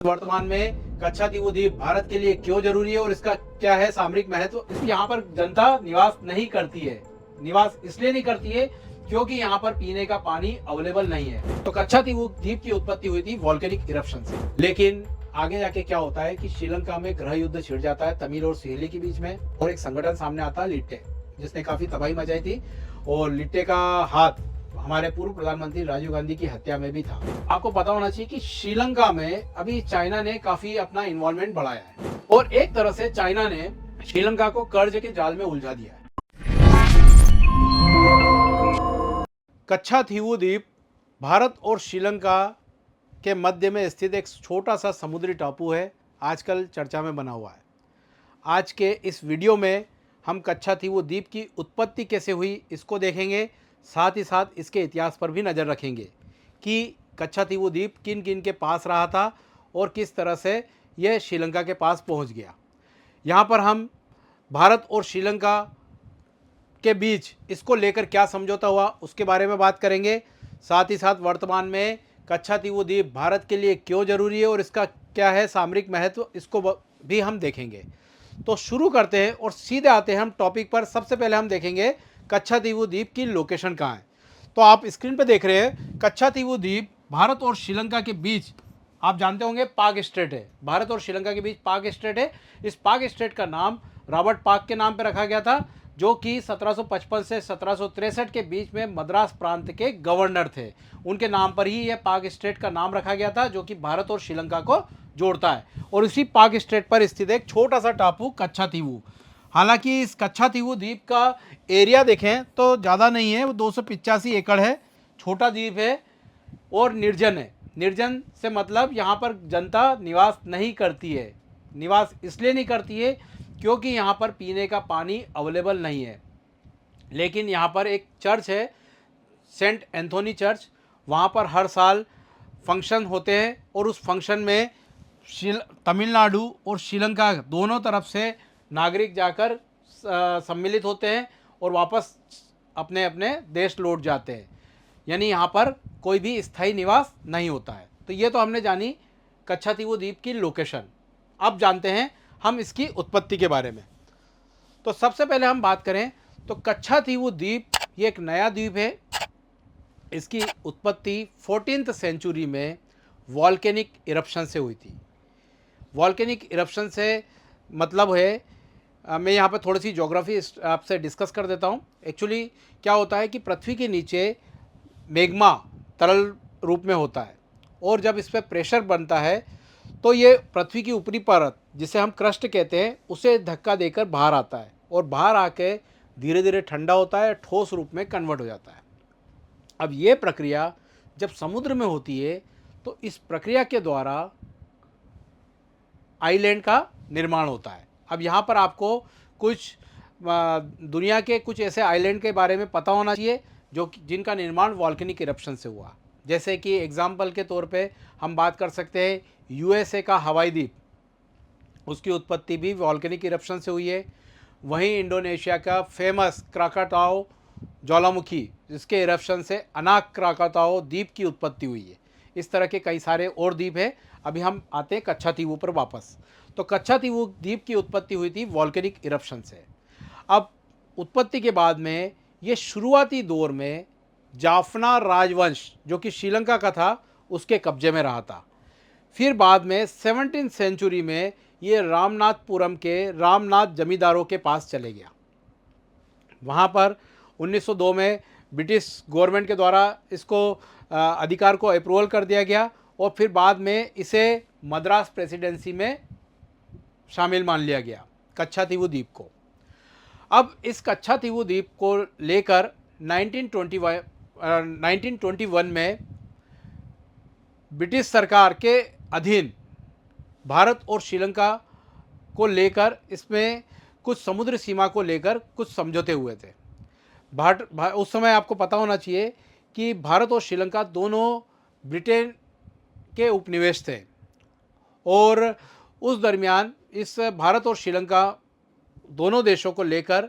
वर्तमान में कच्छातीवु द्वीप भारत के लिए क्यों जरूरी है और इसका क्या है सामरिक महत्व। यहाँ पर जनता निवास नहीं करती है। निवास इसलिए नहीं करती है क्योंकि यहाँ पर पीने का पानी अवेलेबल नहीं है। तो कच्छातीवु द्वीप की उत्पत्ति हुई थी वॉल्केनिक इरप्शन से। लेकिन आगे जाके क्या होता है कि श्रीलंका में गृह युद्ध छिड़ जाता है तमिल और सिहली के बीच में, और एक संगठन सामने आता है लिट्टे, जिसने काफी तबाही मचाई थी। और लिट्टे का हाथ हमारे पूर्व प्रधानमंत्री राजीव गांधी की हत्या में भी था। आपको पता होना चाहिए कि श्रीलंका में अभी चाइना ने काफी अपना इन्वॉल्वमेंट बढ़ाया है और एक तरह से चाइना ने श्रीलंका को कर्ज के जाल में उलझा दिया है। कच्छातीवु द्वीप भारत और श्रीलंका के मध्य में स्थित एक छोटा सा समुद्री टापू है, आजकल चर्चा में बना हुआ है। आज के इस वीडियो में हम कच्छातीवु द्वीप की उत्पत्ति कैसे हुई इसको देखेंगे, साथ ही साथ इसके इतिहास पर भी नज़र रखेंगे कि कच्छातीवु द्वीप किन किन के पास रहा था और किस तरह से यह श्रीलंका के पास पहुंच गया। यहाँ पर हम भारत और श्रीलंका के बीच इसको लेकर क्या समझौता हुआ उसके बारे में बात करेंगे। साथ ही साथ वर्तमान में कच्छातीवु द्वीप भारत के लिए क्यों ज़रूरी है और इसका क्या है सामरिक महत्व, इसको भी हम देखेंगे। तो शुरू करते हैं और सीधे आते हैं हम टॉपिक पर। सबसे पहले हम देखेंगे कच्छातीवु द्वीप की लोकेशन कहाँ है। तो आप स्क्रीन पर देख रहे हैं कच्छातीवु द्वीप भारत और श्रीलंका के बीच, आप जानते होंगे पाक स्ट्रेट है। भारत और श्रीलंका के बीच पाक स्ट्रेट है। इस पाक स्ट्रेट का नाम रॉबर्ट पाक के नाम पर रखा गया था, जो कि 1755 से 1763 के बीच में मद्रास प्रांत के गवर्नर थे। उनके नाम पर ही यह पाक स्ट्रेट का नाम रखा गया था, जो कि भारत और श्रीलंका को जोड़ता है। और इसी पाक स्ट्रेट पर स्थित एक छोटा सा टापू कच्छातीवु। हालांकि इस कच्छातीवु द्वीप का एरिया देखें तो ज़्यादा नहीं है, वो 285 एकड़ है। छोटा द्वीप है और निर्जन है। निर्जन से मतलब यहाँ पर जनता निवास नहीं करती है। निवास इसलिए नहीं करती है क्योंकि यहाँ पर पीने का पानी अवेलेबल नहीं है। लेकिन यहाँ पर एक चर्च है, सेंट एंथोनी चर्च। वहाँ पर हर साल फंक्शन होते हैं और उस फंक्शन में तमिलनाडु और श्रीलंका दोनों तरफ से नागरिक जाकर सम्मिलित होते हैं और वापस अपने अपने देश लौट जाते हैं। यानी यहाँ पर कोई भी स्थायी निवास नहीं होता है। तो ये तो हमने जानी कच्छातीवु द्वीप की लोकेशन। अब जानते हैं हम इसकी उत्पत्ति के बारे में। तो सबसे पहले हम बात करें तो कच्छातीवु द्वीप ये एक नया द्वीप है। इसकी उत्पत्ति 14th सेंचुरी में वॉल्केनिक इरप्शन से हुई थी। वॉल्केनिक इरप्शन से मतलब है, मैं यहाँ पर थोड़ी सी ज्योग्राफी आपसे डिस्कस कर देता हूँ। एक्चुअली क्या होता है कि पृथ्वी के नीचे मैग्मा तरल रूप में होता है और जब इस पर प्रेशर बनता है तो ये पृथ्वी की ऊपरी परत, जिसे हम क्रस्ट कहते हैं, उसे धक्का देकर बाहर आता है और बाहर आके धीरे धीरे ठंडा होता है, ठोस रूप में कन्वर्ट हो जाता है। अब ये प्रक्रिया जब समुद्र में होती है तो इस प्रक्रिया के द्वारा आइलैंड का निर्माण होता है। अब यहाँ पर आपको कुछ दुनिया के कुछ ऐसे आइलैंड के बारे में पता होना चाहिए जो जिनका निर्माण वॉल्केनिक इरप्शन से हुआ। जैसे कि एग्जाम्पल के तौर पे हम बात कर सकते हैं यूएसए का हवाई द्वीप, उसकी उत्पत्ति भी वॉल्केनिक इरप्शन से हुई है। वहीं इंडोनेशिया का फेमस क्राकाटाओ ज्वालामुखी, जिसके इरप्शन से अनाक क्राकाटाओ द्वीप की उत्पत्ति हुई है। इस तरह के कई सारे और द्वीप है। अभी हम आते हैं कच्छातीवु पर वापस। तो कच्छातीवु द्वीप की उत्पत्ति हुई थी वॉल्केनिक इरप्शन से। अब उत्पत्ति के बाद में ये शुरुआती दौर में जाफना राजवंश, जो कि श्रीलंका का था, उसके कब्जे में रहा था। फिर बाद में 17th सेंचुरी में ये रामनाथपुरम के रामनाथ जमींदारों के पास चले गया। वहाँ पर 1902 में ब्रिटिश गवर्नमेंट के द्वारा इसको अधिकार को अप्रूवल कर दिया गया और फिर बाद में इसे मद्रास प्रेसिडेंसी में शामिल मान लिया गया, कच्छातीवु द्वीप को। अब इस कच्छातीवु द्वीप को लेकर 1921 में ब्रिटिश सरकार के अधीन भारत और श्रीलंका को लेकर इसमें कुछ समुद्र सीमा को लेकर कुछ समझौते हुए थे। उस समय आपको पता होना चाहिए कि भारत और श्रीलंका दोनों ब्रिटेन के उपनिवेश थे और उस दरमियान इस भारत और श्रीलंका दोनों देशों को लेकर,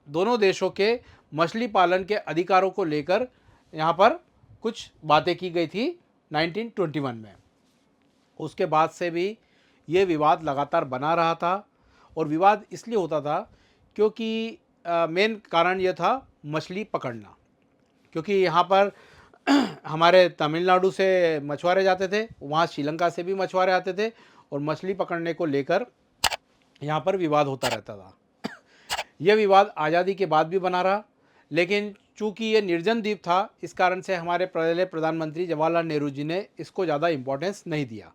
दोनों देशों के मछली पालन के अधिकारों को लेकर यहाँ पर कुछ बातें की गई थी 1921 में। उसके बाद से भी ये विवाद लगातार बना रहा था और विवाद इसलिए होता था क्योंकि मेन कारण ये था मछली पकड़ना, क्योंकि यहाँ पर हमारे तमिलनाडु से मछुआरे जाते थे, वहाँ श्रीलंका से भी मछुआरे आते थे और मछली पकड़ने को लेकर यहाँ पर विवाद होता रहता था। यह विवाद आज़ादी के बाद भी बना रहा, लेकिन चूंकि ये निर्जन द्वीप था, इस कारण से हमारे पहले प्रधानमंत्री जवाहरलाल नेहरू जी ने इसको ज़्यादा इम्पोर्टेंस नहीं दिया।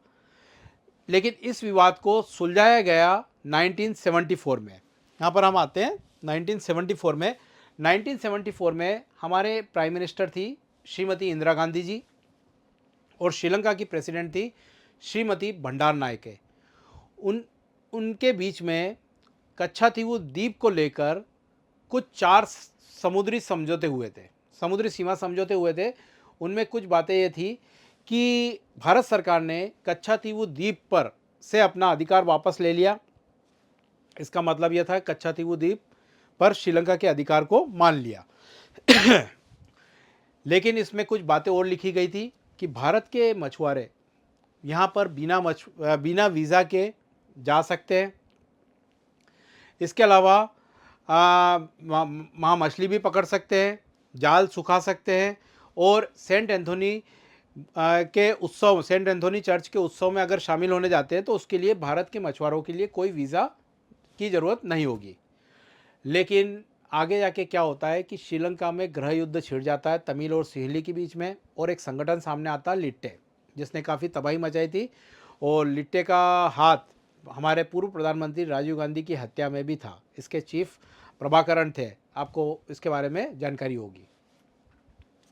लेकिन इस विवाद को सुलझाया गया 1974 में। यहाँ पर हम आते हैं 1974 में। 1974 में हमारे प्राइम मिनिस्टर थी श्रीमती इंदिरा गांधी जी और श्रीलंका की प्रेसिडेंट थी श्रीमती भंडार नायके। उनके बीच में कच्छातीवु द्वीप को लेकर कुछ 4 समुद्री समझौते हुए थे, समुद्री सीमा समझौते हुए थे। उनमें कुछ बातें ये थी कि भारत सरकार ने कच्छातीवु द्वीप पर से अपना अधिकार वापस ले लिया। इसका मतलब यह था कच्छातीवु द्वीप पर श्रीलंका के अधिकार को मान लिया। लेकिन इसमें कुछ बातें और लिखी गई थी कि भारत के मछुआरे यहाँ पर बिना वीज़ा के जा सकते हैं। इसके अलावा वहाँ मछली भी पकड़ सकते हैं, जाल सुखा सकते हैं और सेंट एंथोनी के उत्सव, सेंट एंथोनी चर्च के उत्सव में अगर शामिल होने जाते हैं तो उसके लिए भारत के मछुआरों के लिए कोई वीज़ा की ज़रूरत नहीं होगी। लेकिन आगे जाके क्या होता है कि श्रीलंका में गृह युद्ध छिड़ जाता है तमिल और सिहली के बीच में, और एक संगठन सामने आता है लिट्टे, जिसने काफ़ी तबाही मचाई थी। और लिट्टे का हाथ हमारे पूर्व प्रधानमंत्री राजीव गांधी की हत्या में भी था। इसके चीफ प्रभाकरण थे, आपको इसके बारे में जानकारी होगी।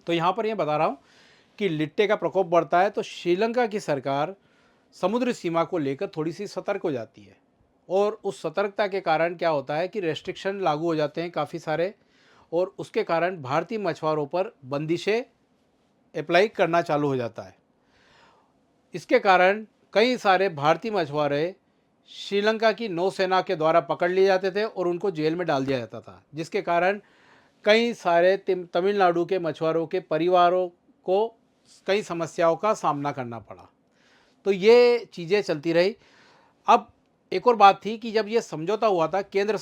तो यहाँ पर यह बता रहा हूँ कि लिट्टे का प्रकोप बढ़ता है तो श्रीलंका की सरकार समुद्री सीमा को लेकर थोड़ी सी सतर्क हो जाती है, और उस सतर्कता के कारण क्या होता है कि रेस्ट्रिक्शन लागू हो जाते हैं काफ़ी सारे, और उसके कारण भारतीय मछुआरों पर बंदिशें अप्लाई करना चालू हो जाता है। इसके कारण कई सारे भारतीय मछुआरे श्रीलंका की नौसेना के द्वारा पकड़ लिए जाते थे और उनको जेल में डाल दिया जाता था, जिसके कारण कई सारे तमिलनाडु के मछुआरों के परिवारों को कई समस्याओं का सामना करना पड़ा। तो ये चीज़ें चलती रही। अब एक और बात थी कि जब ये समझौता हुआ था केंद्र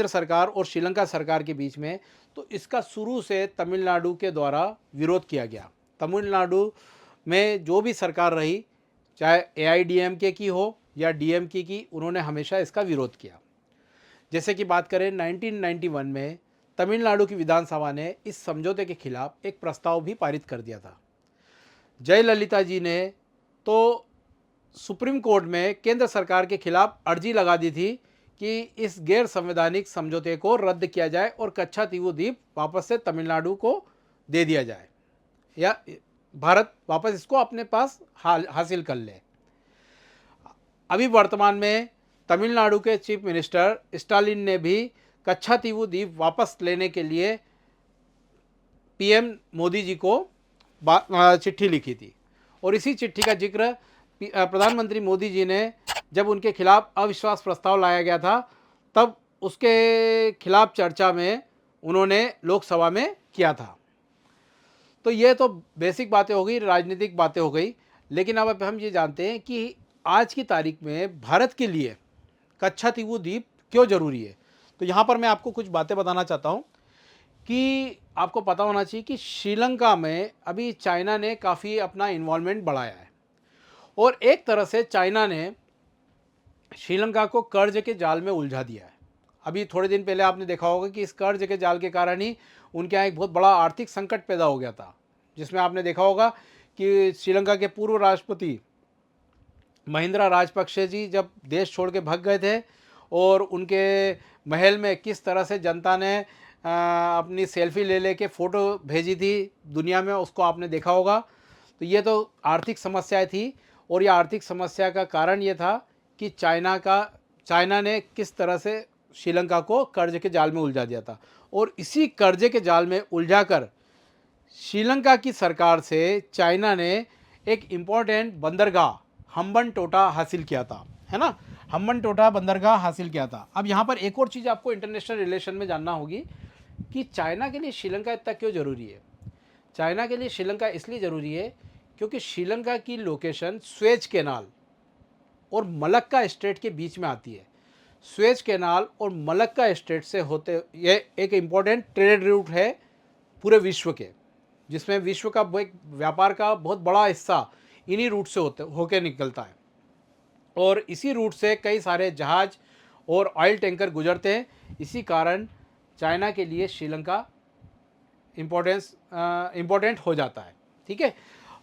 सरकार और श्रीलंका सरकार के बीच में, तो इसका शुरू से तमिलनाडु के द्वारा विरोध किया गया। तमिलनाडु में जो भी सरकार रही, चाहे AIDMK की हो या DMK की, उन्होंने हमेशा इसका विरोध किया। जैसे कि बात करें 1991 में तमिलनाडु की विधानसभा ने इस समझौते के खिलाफ एक प्रस्ताव भी पारित कर दिया था। जयललिता जी ने तो सुप्रीम कोर्ट में केंद्र सरकार के खिलाफ अर्जी लगा दी थी कि इस गैर संवैधानिक समझौते को रद्द किया जाए और कच्छातीवु द्वीप वापस से तमिलनाडु को दे दिया जाए, या भारत वापस इसको अपने पास हासिल कर ले। अभी वर्तमान में तमिलनाडु के चीफ मिनिस्टर स्टालिन ने भी कच्छातीवु द्वीप वापस लेने के लिए PM मोदी जी को चिट्ठी लिखी थी, और इसी चिट्ठी का जिक्र प्रधानमंत्री मोदी जी ने जब उनके खिलाफ अविश्वास प्रस्ताव लाया गया था, तब उसके खिलाफ चर्चा में उन्होंने लोकसभा में किया था। तो ये तो बेसिक बातें हो गई, राजनीतिक बातें हो गई। लेकिन अब हम ये जानते हैं कि आज की तारीख में भारत के लिए कच्छातीवु द्वीप क्यों ज़रूरी है। तो यहाँ पर मैं आपको कुछ बातें बताना चाहता हूँ कि आपको पता होना चाहिए कि श्रीलंका में अभी चाइना ने काफ़ी अपना इन्वॉल्वमेंट बढ़ाया है, और एक तरह से चाइना ने श्रीलंका को कर्ज के जाल में उलझा दिया है। अभी थोड़े दिन पहले आपने देखा होगा कि इस कर्ज के जाल के कारण ही उनके यहाँ एक बहुत बड़ा आर्थिक संकट पैदा हो गया था, जिसमें आपने देखा होगा कि श्रीलंका के पूर्व राष्ट्रपति महिंद्रा राजपक्षे जी जब देश छोड़ के भाग गए थे, और उनके महल में किस तरह से जनता ने अपनी सेल्फी ले लेके फ़ोटो भेजी थी दुनिया में, उसको आपने देखा होगा। तो ये तो आर्थिक समस्याएं थी, और ये आर्थिक समस्या का कारण ये था कि चाइना ने किस तरह से श्रीलंका को कर्ज के जाल में उलझा दिया था, और इसी कर्जे के जाल में उलझाकर श्रीलंका की सरकार से चाइना ने एक इम्पॉर्टेंट बंदरगाह हम्बनटोटा हासिल किया था, है ना, हम्बनटोटा बंदरगाह हासिल किया था। अब यहाँ पर एक और चीज़ आपको इंटरनेशनल रिलेशन में जानना होगी कि चाइना के लिए श्रीलंका इतना क्यों ज़रूरी है। चाइना के लिए श्रीलंका इसलिए ज़रूरी है क्योंकि श्रीलंका की लोकेशन स्वेज कैनाल और मलक्का स्ट्रेट के बीच में आती है। स्वेज कैनाल और मलक्का स्ट्रेट से होते ये एक इम्पॉर्टेंट ट्रेड रूट है पूरे विश्व के, जिसमें विश्व का एक व्यापार का बहुत बड़ा हिस्सा इन्हीं रूट से होके निकलता है। और इसी रूट से कई सारे जहाज और ऑयल टैंकर गुजरते हैं। इसी कारण चाइना के लिए श्रीलंका इम्पोर्टेंट हो जाता है। ठीक है,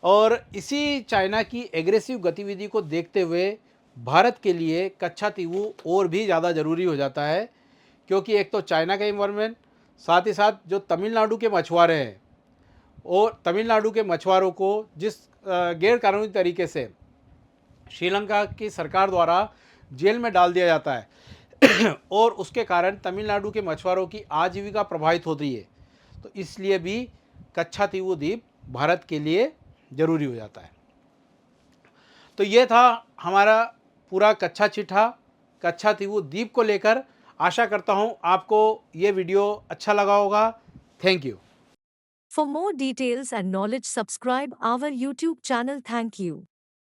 और इसी चाइना की एग्रेसिव गतिविधि को देखते हुए भारत के लिए कच्छा तीवु और भी ज़्यादा ज़रूरी हो जाता है, क्योंकि एक तो चाइना का इन्वायरमेंट, साथ ही साथ जो तमिलनाडु के मछुआरे हैं और तमिलनाडु के मछुआरों को जिस गैर कानूनी तरीके से श्रीलंका की सरकार द्वारा जेल में डाल दिया जाता है और उसके कारण तमिलनाडु के मछुआरों की आजीविका प्रभावित होती है, तो इसलिए भी कच्छा तीवु द्वीप भारत के लिए ज़रूरी हो जाता है। तो ये था हमारा पूरा कच्छा चिट्ठा कच्छा तीवु द्वीप को लेकर। आशा करता हूँ आपको ये वीडियो अच्छा लगा होगा। Thank you. For more details and knowledge, subscribe our YouTube channel. Thank you.